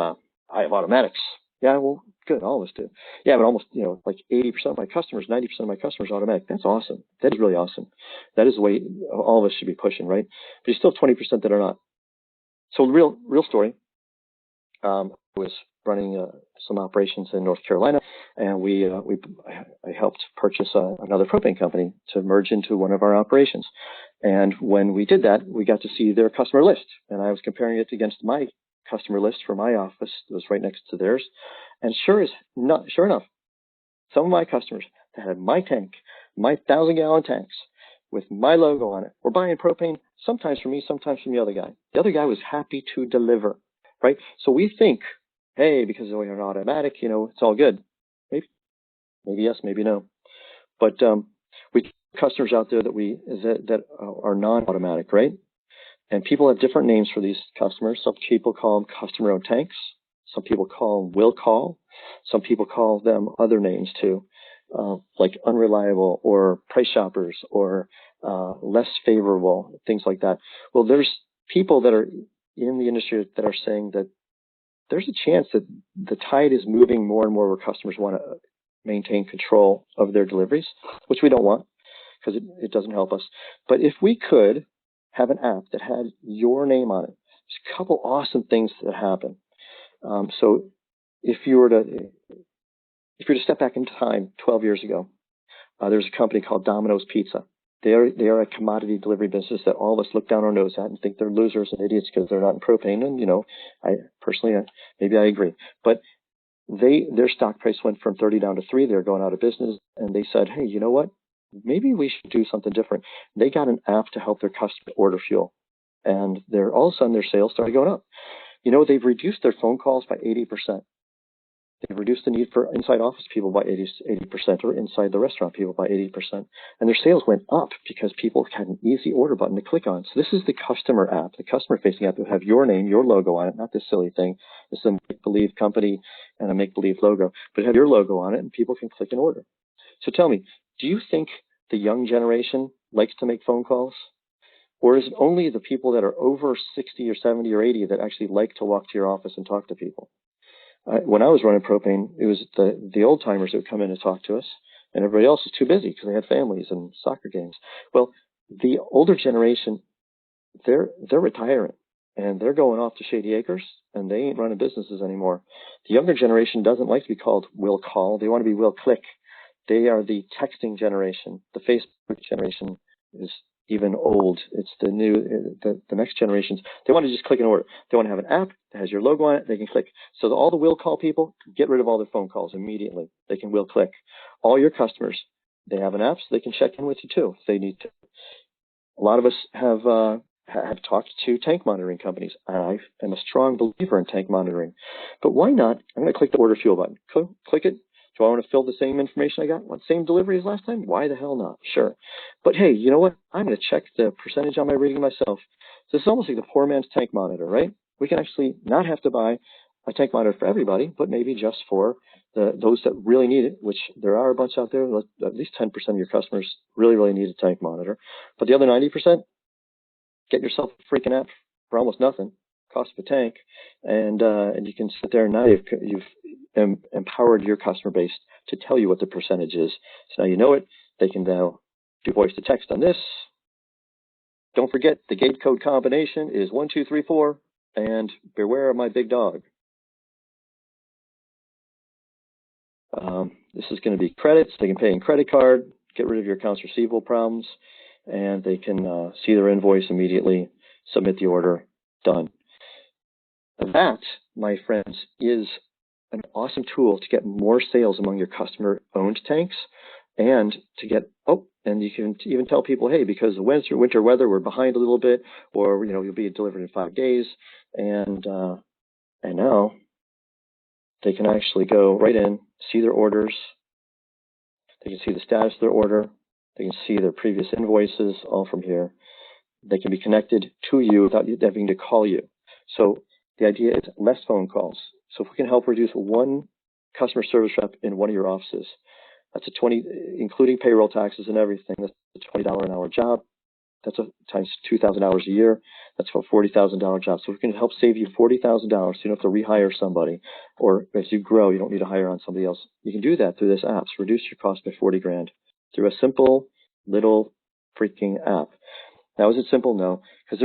automatics. Yeah, well, good, all of us do. Yeah, but almost, like 80% of my customers, 90% of my customers are automatic. That's awesome. That is really awesome. That is the way all of us should be pushing, right? But there's still 20% that are not. So real story. I was running some operations in North Carolina, and I helped purchase another propane company to merge into one of our operations. And when we did that, we got to see their customer list, and I was comparing it against my customer list for my office that was right next to theirs. And sure enough, some of my customers that had my tank, my 1,000-gallon tanks with my logo on it, were buying propane sometimes from me, sometimes from the other guy. The other guy was happy to deliver, right? So we think, hey, because we're an automatic, it's all good. Maybe yes, maybe no. But we have customers out there that are non-automatic, right? And people have different names for these customers. Some people call them customer-owned tanks. Some people call them will call. Some people call them other names too, like unreliable or price shoppers or less favorable, things like that. Well, there's people that are in the industry that are saying that there's a chance that the tide is moving more and more where customers want to maintain control of their deliveries, which we don't want because it doesn't help us. But if we could have an app that had your name on it. There's a couple awesome things that happen. So if you were to step back in time 12 years ago, there's a company called Domino's Pizza. They are a commodity delivery business that all of us look down our nose at and think they're losers and idiots because they're not in propane. And, I personally, maybe I agree. But their stock price went from 30 down to 3. They're going out of business. And they said, hey, you know what? Maybe we should do something different. They got an app to help their customers order fuel. And all of a sudden their sales started going up. They've reduced their phone calls by 80%. They've reduced the need for inside office people by 80% or inside the restaurant people by 80%. And their sales went up because people had an easy order button to click on. So this is the customer app, the customer facing app that have your name, your logo on it, not this silly thing. This is a make-believe company and a make-believe logo, but have your logo on it and people can click and order. So tell me, do you think the young generation likes to make phone calls? Or is it only the people that are over 60 or 70 or 80 that actually like to walk to your office and talk to people? When I was running Propane, it was the old timers that would come in and talk to us, and everybody else was too busy because they had families and soccer games. Well, the older generation, they're retiring and they're going off to Shady Acres and they ain't running businesses anymore. The younger generation doesn't like to be called will call. They want to be will click. They are the texting generation. The Facebook generation is even old. It's the next generations. They want to just click and order. They want to have an app that has your logo on it. They can click. So all the will call people, get rid of all their phone calls immediately. They can will click. All your customers, they have an app so they can check in with you too if they need to. A lot of us have talked to tank monitoring companies. I am a strong believer in tank monitoring. But why not? I'm going to click the order fuel button. Click it. Do I want to fill the same information I got? Same delivery as last time? Why the hell not? Sure. But hey, you know what? I'm going to check the percentage on my reading myself. So it's almost like the poor man's tank monitor, right? We can actually not have to buy a tank monitor for everybody, but maybe just for those that really need it, which there are a bunch out there. At least 10% of your customers really, really need a tank monitor. But the other 90%, get yourself a freaking app for almost nothing. Cost of a tank, and you can sit there and now you've empowered your customer base to tell you what the percentage is. So now you know it. They can now do voice to text on this. Don't forget the gate code combination is 1234, and beware of my big dog. This is going to be credits. They can pay in credit card, get rid of your accounts receivable problems, and they can see their invoice immediately, submit the order, done. That, my friends, is an awesome tool to get more sales among your customer-owned tanks and to get, and you can even tell people, hey, because of winter weather, we're behind a little bit, or, you'll be delivered in 5 days. And now they can actually go right in, see their orders. They can see the status of their order. They can see their previous invoices all from here. They can be connected to you without having to call you. So the idea is less phone calls. So if we can help reduce one customer service rep in one of your offices, that's including payroll taxes and everything, that's a $20 an hour job. That's times 2,000 hours a year. That's a $40,000 job. So we can help save you $40,000. So you don't have to rehire somebody, or as you grow, you don't need to hire on somebody else. You can do that through this app. So reduce your cost by 40 grand through a simple little freaking app. Now, is it simple? No, because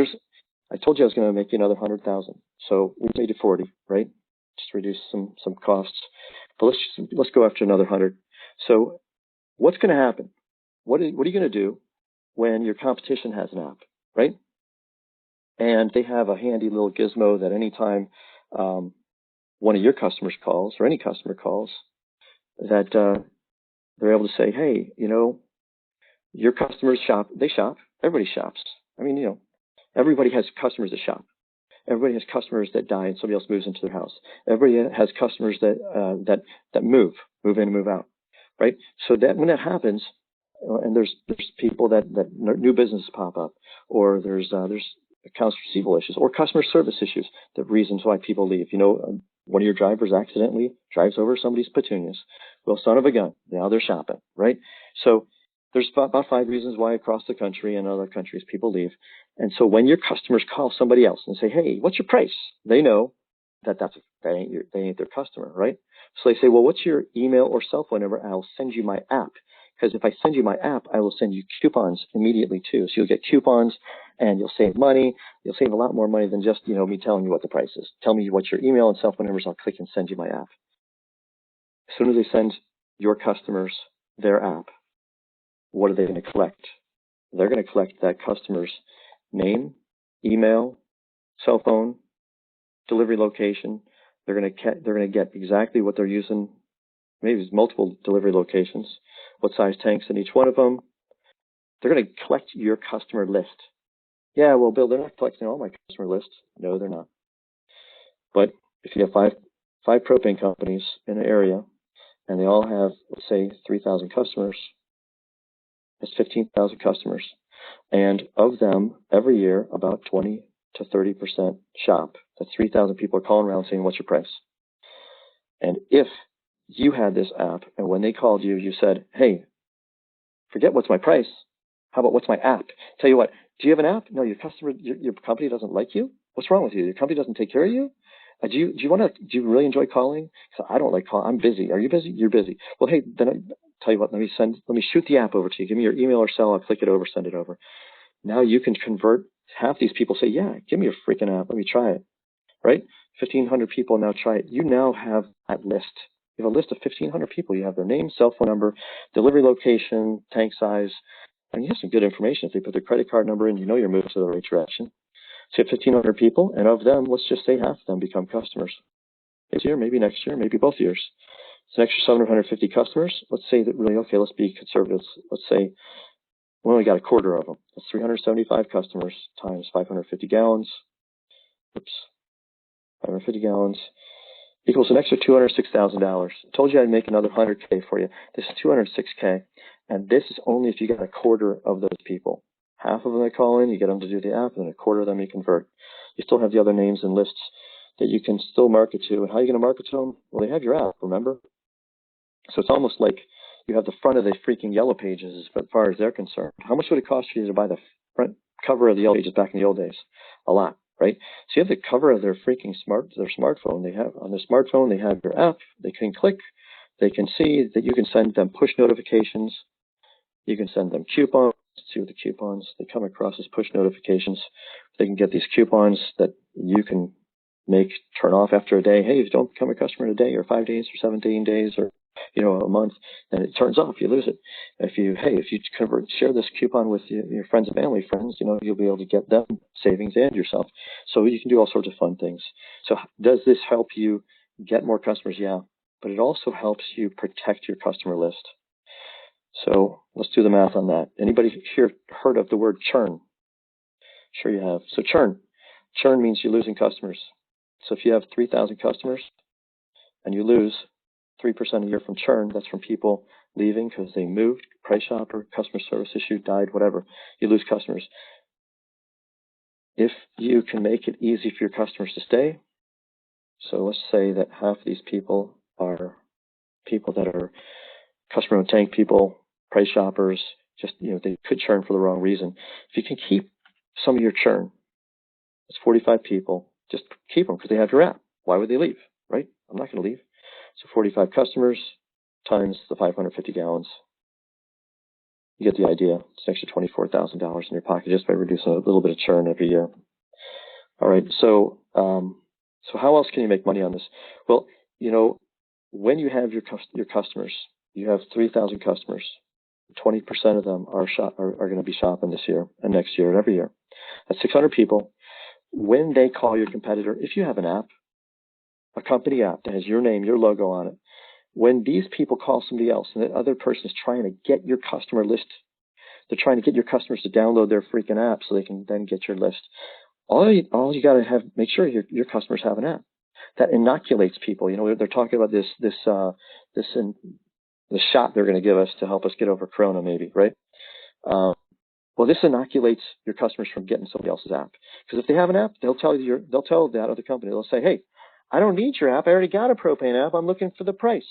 I told you I was going to make you another 100,000. So we made it 40, right? Just reduce some costs. But let's go after another 100. So what's going to happen? What are you going to do when your competition has an app, right? And they have a handy little gizmo that anytime one of your customers calls or any customer calls, that they're able to say, hey, your customers shop. They shop. Everybody shops. I mean, everybody has customers that shop. Everybody has customers that die and somebody else moves into their house. Everybody has customers that move in and move out, right? So that when that happens, and there's people that new businesses pop up, or there's accounts receivable issues, or customer service issues, the reasons why people leave. One of your drivers accidentally drives over somebody's petunias. Well, son of a gun, now they're shopping, right? So there's about 5 reasons why across the country and other countries people leave. And so when your customers call somebody else and say, hey, what's your price? They know that they ain't their customer, right? So they say, well, what's your email or cell phone number? I'll send you my app. Because if I send you my app, I will send you coupons immediately too. So you'll get coupons and you'll save money. You'll save a lot more money than just, me telling you what the price is. Tell me what your email and cell phone numbers, I'll click and send you my app. As soon as they send your customers their app, what are they going to collect? They're going to collect that customer's name, email, cell phone, delivery location. They're going to get exactly what they're using. Maybe it's multiple delivery locations, what size tanks in each one of them. They're going to collect your customer list. Yeah, well, Bill, they're not collecting all my customer lists. No, they're not. But if you have five propane companies in an area and they all have, let's say, 3,000 customers, that's 15,000 customers. And of them, every year, about 20 to 30% shop. That's 3,000 people are calling around saying, what's your price? And if you had this app and when they called you, you said, hey, forget what's my price. How about what's my app? Tell you what, do you have an app? No, your company doesn't like you? What's wrong with you? Your company doesn't take care of you? Do you really enjoy calling? So I don't like calling. I'm busy. Are you busy? You're busy. Well, hey, then I tell you what, let me shoot the app over to you. Give me your email or cell. I'll click it over, send it over. Now you can convert half these people say, yeah, give me your freaking app. Let me try it. Right? 1,500 people now try it. You now have that list. You have a list of 1,500 people. You have their name, cell phone number, delivery location, tank size, and you have some good information. If they put their credit card number in, you know you're moving to the right direction. So you have 1,500 people, and of them, let's just say half of them become customers. This year, maybe next year, maybe both years. It's an extra 750 customers. Let's say that really, okay, let's be conservative. Let's say we only got a quarter of them. That's 375 customers times 550 gallons. Oops. 550 gallons equals an extra $206,000. I told you I'd make another $100K for you. This is $206K, and this is only if you get a quarter of those people. Half of them that call in, you get them to do the app, and then a quarter of them you convert. You still have the other names and lists that you can still market to. And how are you going to market to them? Well, they have your app, remember? So it's almost like you have the front of the freaking Yellow Pages as far as they're concerned. How much would it cost for you to buy the front cover of the Yellow Pages back in the old days? A lot, right? So you have the cover of their freaking smartphone. They have on their smartphone, they have your app. They can click. They can see that you can send them push notifications. You can send them coupons. See what the coupons they come across as push notifications. They can get these coupons that you can make turn off after a day. Hey, if you don't become a customer in a day or 5 days or 17 days or a month, then it turns off. You lose it. If you share this coupon with your friends and family friends, you'll be able to get them savings and yourself. So you can do all sorts of fun things. So does this help you get more customers? Yeah, but it also helps you protect your customer list. So let's do the math on that. Anybody here heard of the word churn? Sure you have. So churn means you're losing customers. So if you have 3,000 customers and you lose 3% a year from churn, that's from people leaving because they moved, price shopper, customer service issue, died, whatever. You lose customers. If you can make it easy for your customers to stay, so let's say that half of these people are people that are customer and tank people, price shoppers, just, they could churn for the wrong reason. If you can keep some of your churn, it's 45 people, just keep them because they have your app. Why would they leave, right? I'm not going to leave. So 45 customers times the 550 gallons. You get the idea. It's an extra $24,000 in your pocket just by reducing a little bit of churn every year. All right. So how else can you make money on this? Well, when you have your customers, you have 3,000 customers. 20% of them are going to be shopping this year and next year and every year. That's 600 people. When they call your competitor, if you have an app, a company app that has your name, your logo on it, when these people call somebody else and the other person is trying to get your customer list, they're trying to get your customers to download their freaking app so they can then get your list. All you got to have, make sure your customers have an app that inoculates people. They're talking about this the shot they're going to give us to help us get over Corona, maybe, right? Well, this inoculates your customers from getting somebody else's app. Because if they have an app, they'll tell that other company, they'll say, hey, I don't need your app. I already got a propane app. I'm looking for the price.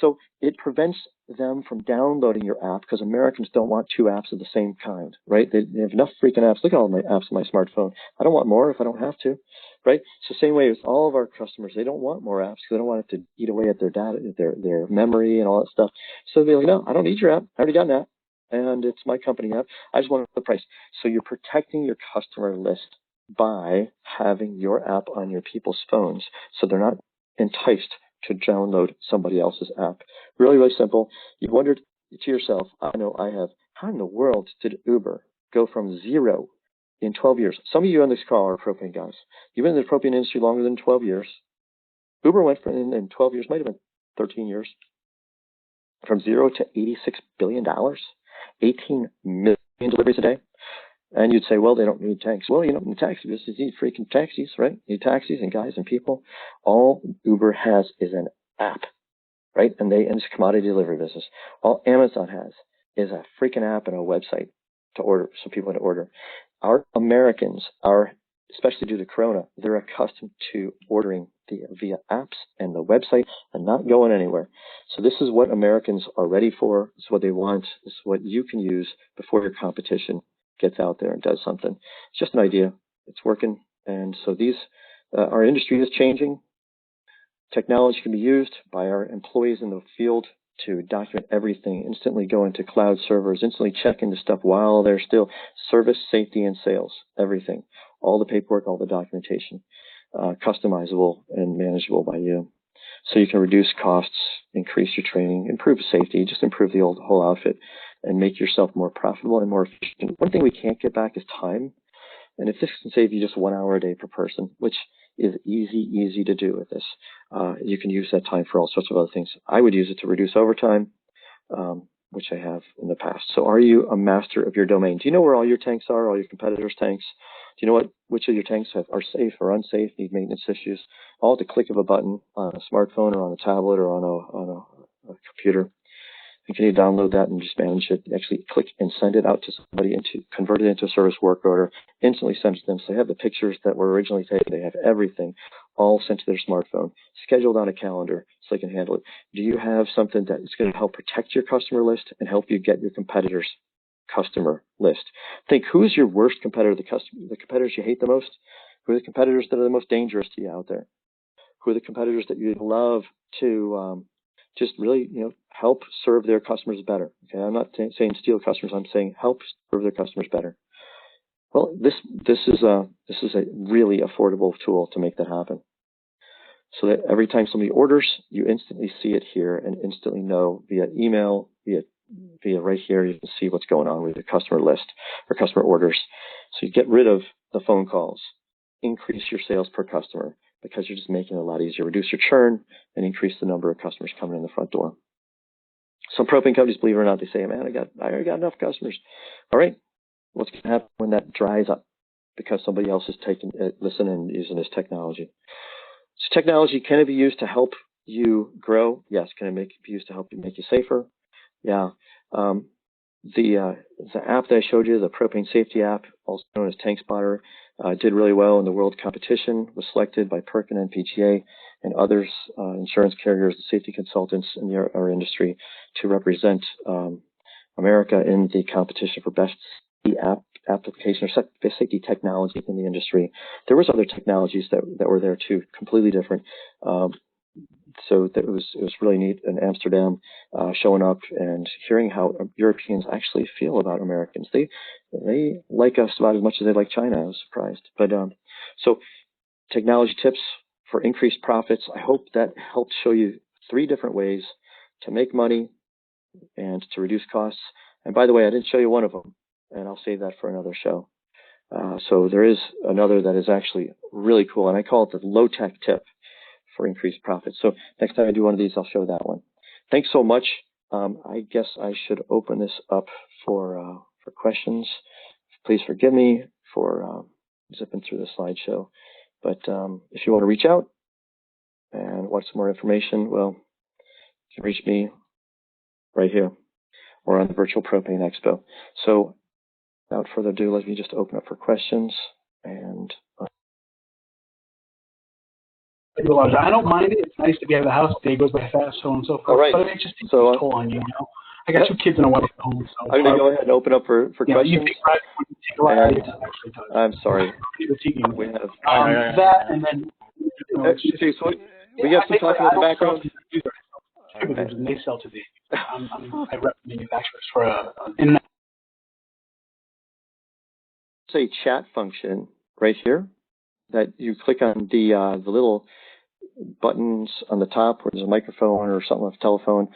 So it prevents them from downloading your app, because Americans don't want two apps of the same kind, right? They have enough freaking apps. Look at all my apps on my smartphone. I don't want more if I don't have to, right? It's the same way with all of our customers. They don't want more apps because they don't want it to eat away at their data, their memory and all that stuff. So they're like, no, I don't need your app. I already got an app, and it's my company app. I just want the price. So you're protecting your customer list by having your app on your people's phones, so they're not enticed to download somebody else's app. Really, really simple. You've wondered to yourself, I know I have, how in the world did Uber go from 0 in 12 years? Some of you on this call are propane guys. You've been in the propane industry longer than 12 years. Uber went from, in 12 years, might have been 13 years, from 0 to $86 billion, 18 million deliveries a day. And you'd say, well, they don't need tanks. Well, you know, in the taxi business, you need freaking taxis, right? You need taxis and guys and people. All Uber has is an app, right? And it's a commodity delivery business. All Amazon has is a freaking app and a website to order, so people can order. Our Americans are, especially due to Corona, they're accustomed to ordering via apps and the website and not going anywhere. So this is what Americans are ready for. This is what they want. This is what you can use before your competition gets out there and does something. It's just an idea. It's working. And so our industry is changing. Technology can be used by our employees in the field to document everything, instantly go into cloud servers, instantly check into stuff while they're still service, safety, and sales, everything, all the paperwork, all the documentation, customizable and manageable by you. So you can reduce costs, increase your training, improve safety, just improve the whole outfit and make yourself more profitable and more efficient. One thing we can't get back is time. And if this can save you just 1 hour a day per person, which is easy to do with this, you can use that time for all sorts of other things. I would use it to reduce overtime, which I have in the past. So are you a master of your domain? Do you know where all your tanks are, all your competitors' tanks? Do you know which of your tanks are safe or unsafe, need maintenance issues? All at the click of a button on a smartphone or on a tablet or on a computer. And can you download that and just manage it? Actually click and send it out to somebody and to convert it into a service work order, instantly send it to them. So they have the pictures that were originally taken. They have everything all sent to their smartphone, scheduled on a calendar so they can handle it. Do you have something that is going to help protect your customer list and help you get your competitors' customer list? Think, who's your worst competitor, the competitors you hate the most? Who are the competitors that are the most dangerous to you out there? Who are the competitors that you'd love to just really, help serve their customers better? Okay, I'm not saying steal customers. I'm saying help serve their customers better. Well, this is a really affordable tool to make that happen. So that every time somebody orders, you instantly see it here and instantly know via email, via right here, you can see what's going on with your customer list or customer orders. So you get rid of the phone calls, increase your sales per customer, because you're just making it a lot easier. Reduce your churn and increase the number of customers coming in the front door. Some propane companies, believe it or not, they say, man, I already got enough customers. All right, what's going to happen when that dries up? Because somebody else is listening and using this technology. So technology, can it be used to help you grow? Yes. Can it be used to help you make you safer? Yeah. The app that I showed you, the propane safety app, also known as TankSpotter, did really well in the world competition, was selected by PERC and NPGA and others, insurance carriers, safety consultants in our industry, to represent America in the competition for best application or safety technology in the industry. There was other technologies that were there too, completely different. So that it was really neat in Amsterdam, showing up and hearing how Europeans actually feel about Americans. They like us about as much as they like China. I was surprised. But so technology tips for increased profits. I hope that helped show you 3 different ways to make money and to reduce costs. And by the way, I didn't show you one of them, and I'll save that for another show. So there is another that is actually really cool, and I call it the low-tech tip for increased profits. So next time I do one of these, I'll show that one. Thanks so much. I guess I should open this up for questions. Please forgive me for zipping through the slideshow. But if you want to reach out and want some more information, well, you can reach me right here or on the Virtual Propane Expo. So without further ado, let me just open up for questions. And I do a lot of. I don't mind it. It's nice to be out of the house. The day goes by fast, so on and so forth. All right. But it just takes a toll on you. You know, I got 2 kids and a wife at home, so I'm going to go ahead and open up for questions. You think when you take a lot out of it, actually does. I'm sorry. We have that, and then okay, so we have some talking in the background. And they sell to the. I rep manufacturers for an internet. Say chat function right here that you click on the little buttons on the top where there's a microphone or something with a telephone.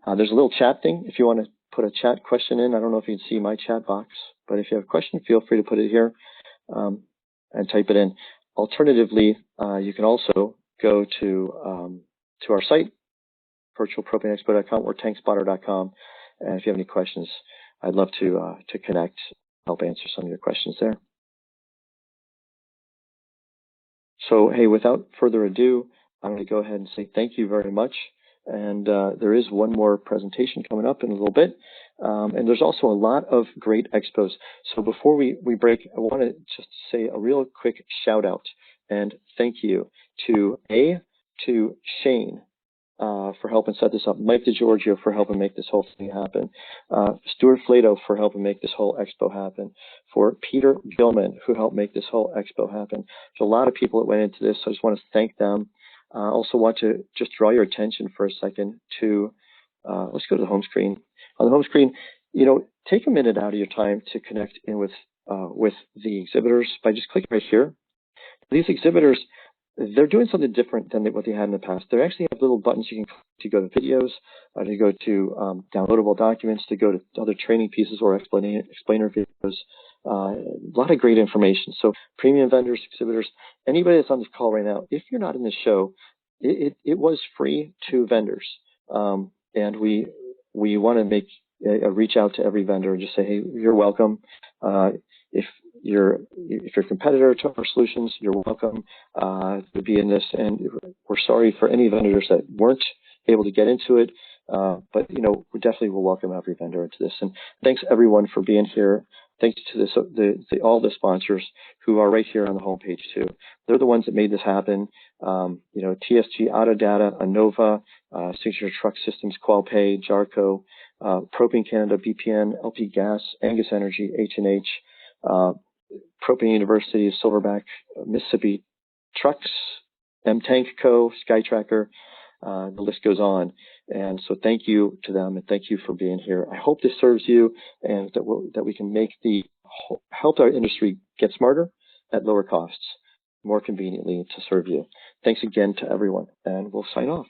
There's a little chat thing if you want to put a chat question in. I don't know if you can see my chat box, but if you have a question, feel free to put it here and type it in. Alternatively, you can also go to our site, virtualpropaneexpo.com or tankspotter.com, and if you have any questions, I'd love to connect, help answer some of your questions there. So, hey, without further ado, I'm going to go ahead and say thank you very much. And there is one more presentation coming up in a little bit. And there's also a lot of great expos. So before we break, I want to just say a real quick shout out and thank you to Shane for helping set this up, Mike DiGiorgio for helping make this whole thing happen, Stuart Flato for helping make this whole expo happen, for Peter Gilman who helped make this whole expo happen. There's a lot of people that went into this, so I just want to thank them. I also want to just draw your attention for a second to, let's go to the home screen. On the home screen, you know, take a minute out of your time to connect in with the exhibitors by just clicking right here. These exhibitors, they're doing something different than what they had in the past. They actually have little buttons you can click to go to videos, to go to downloadable documents, to go to other training pieces or explainer videos. A lot of great information. So premium vendors, exhibitors, anybody that's on this call right now, if you're not in the show, it was free to vendors. And we want to make a reach out to every vendor and just say, hey, you're welcome. If you're a competitor to our solutions, you're welcome to be in this. And we're sorry for any vendors that weren't able to get into it. But, you know, we definitely will welcome every vendor into this. And thanks, everyone, for being here. Thanks to all the sponsors who are right here on the homepage, too. They're the ones that made this happen. You know, TSG, Autodata, Anova, Signature Truck Systems, Qualpay, Jarco, Propane Canada, BPN, LP Gas, Angus Energy, H&H, Propane University, Silverback, Mississippi Trucks, M-Tank Co., SkyTracker, the list goes on. And so thank you to them and thank you for being here. I hope this serves you and that we can help our industry get smarter at lower costs, more conveniently to serve you. Thanks again to everyone, and we'll sign off.